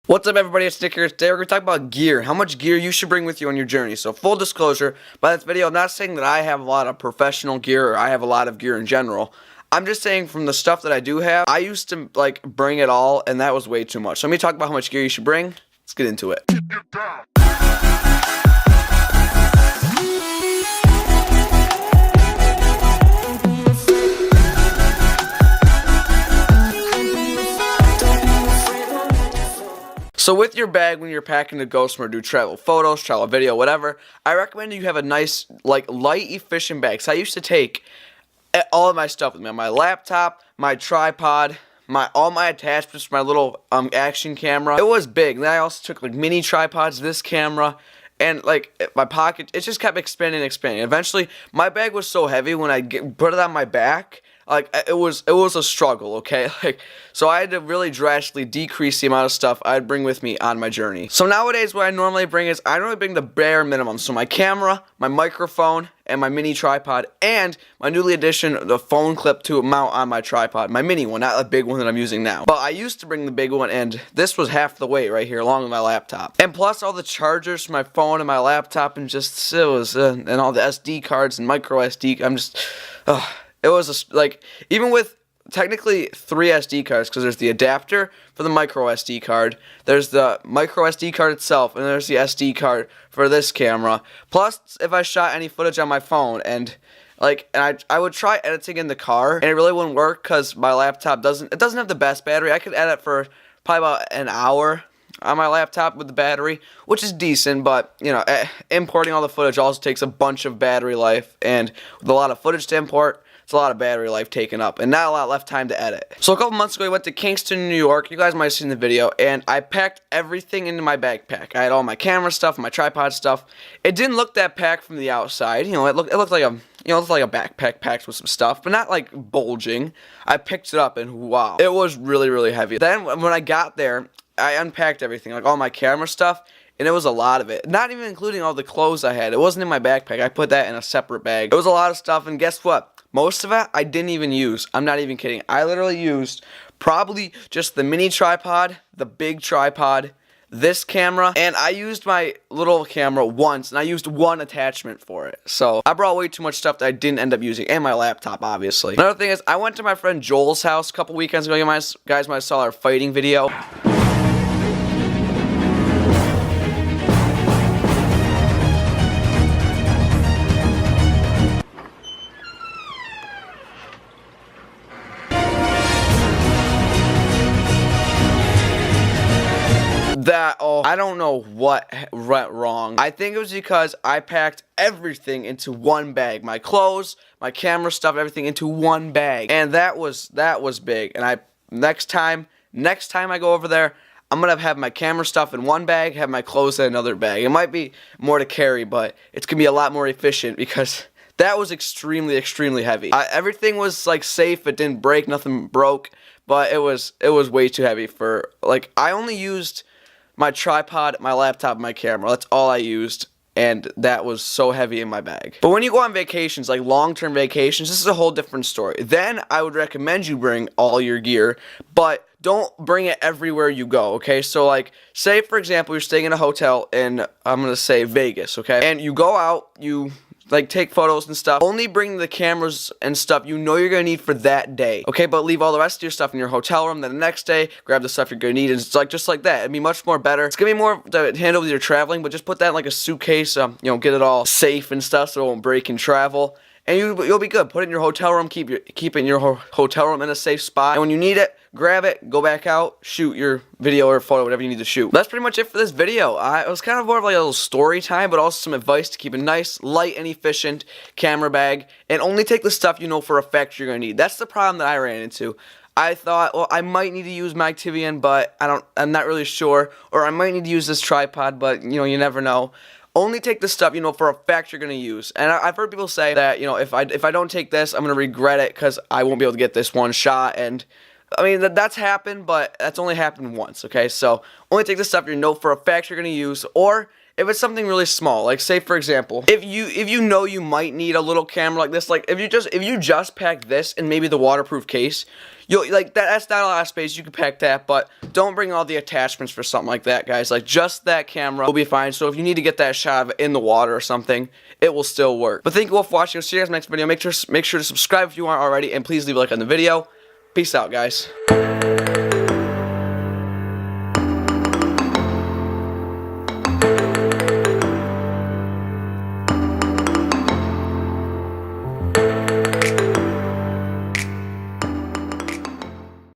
What's up, everybody? It's Nick here. Today we're going to talk about gear, how much gear you should bring with you on your journey. So full disclosure, by this video, I'm not saying that I have a lot of professional gear or I have a lot of gear in general. I'm just saying from the stuff that I do have, I used to bring it all, and that was way too much. So let me talk about how much gear you should bring. Let's get into it. So with your bag, when you're packing to go somewhere, do travel photos, travel video, whatever, I recommend you have a nice, light, efficient bag. So I used to take all of my stuff with me, my laptop, my tripod, all my attachments, my little action camera. It was big. Then I also took mini tripods, this camera, and my pocket. It just kept expanding and expanding. Eventually, my bag was so heavy when I put it on my back. It was a struggle, okay? So I had to really drastically decrease the amount of stuff I'd bring with me on my journey. So nowadays, what I normally bring is, I normally bring the bare minimum. So my camera, my microphone, and my mini tripod, and my newly addition, the phone clip to mount on my tripod. My mini one, not the big one that I'm using now. But I used to bring the big one, and this was half the weight right here, along with my laptop. And plus all the chargers for my phone and my laptop, and just, it was, and all the SD cards and micro SD, it was even with technically 3 SD cards, because there's the adapter for the micro SD card, there's the micro SD card itself, and there's the SD card for this camera. Plus, if I shot any footage on my phone, and I would try editing in the car, and it really wouldn't work because my laptop doesn't have the best battery. I could edit for probably about an hour on my laptop with the battery, which is decent, but importing all the footage also takes a bunch of battery life, and with a lot of footage to import, it's a lot of battery life taken up, and not a lot left time to edit. So a couple months ago, I went to Kingston, New York. You guys might have seen the video, and I packed everything into my backpack. I had all my camera stuff, my tripod stuff. It didn't look that packed from the outside. It looked like a backpack packed with some stuff, but not bulging. I picked it up, and wow, it was really, really heavy. Then when I got there, I unpacked everything, all my camera stuff, and it was a lot of it. Not even including all the clothes I had. It wasn't in my backpack. I put that in a separate bag. It was a lot of stuff, and guess what? Most of it I didn't even use. I'm not even kidding. I literally used probably just the mini tripod, the big tripod, this camera, and I used my little camera once, and I used one attachment for it. So I brought way too much stuff that I didn't end up using, and my laptop, obviously. Another thing is, I went to my friend Joel's house a couple weekends ago. You guys might have saw our fighting video. I don't know what went wrong. I think it was because I packed everything into one bag. My clothes, my camera stuff, everything into one bag. And that was big. And next time I go over there, I'm going to have my camera stuff in one bag, have my clothes in another bag. It might be more to carry, but it's going to be a lot more efficient because that was extremely, extremely heavy. Everything was safe. It didn't break. Nothing broke. But it was way too heavy for, I only used my tripod, my laptop, my camera. That's all I used, and that was so heavy in my bag. But when you go on vacations, long-term vacations, this is a whole different story. Then I would recommend you bring all your gear, but don't bring it everywhere you go, okay? So, say, for example, you're staying in a hotel in, I'm going to say, Vegas, okay? And you go out, you take photos and stuff. Only bring the cameras and stuff you know you're gonna need for that day, okay? But leave all the rest of your stuff in your hotel room. Then the next day, grab the stuff you're gonna need, and it's just like that. It'd be much more better. It's gonna be more to handle with your traveling, but just put that in a suitcase. Get it all safe and stuff so it won't break in travel, and you'll be good. Put it in your hotel room. Keep it in your hotel room in a safe spot. And when you need it, grab it, go back out, shoot your video or photo, whatever you need to shoot. That's pretty much it for this video. It was kind of more of a little story time, but also some advice to keep a nice, light, and efficient camera bag, and only take the stuff you know for a fact you're going to need. That's the problem that I ran into. I thought, well, I might need to use my Activion, but I'm not really sure, or I might need to use this tripod, but you never know. Only take the stuff you know for a fact you're going to use. And I've heard people say that, if I don't take this, I'm going to regret it because I won't be able to get this one shot. And I mean, that's happened, but that's only happened once, okay? So only take the stuff you know for a fact you're going to use, or if it's something really small, like say for example, if you know you might need a little camera like this, like if you just pack this and maybe the waterproof case, you'll like that's not a lot of space, you can pack that, but don't bring all the attachments for something like that, guys. Like just that camera will be fine. So if you need to get that shot of it in the water or something, it will still work. But thank you all for watching. I'll see you guys in the next video. Make sure to subscribe if you aren't already, and please leave a like on the video. Peace out, guys.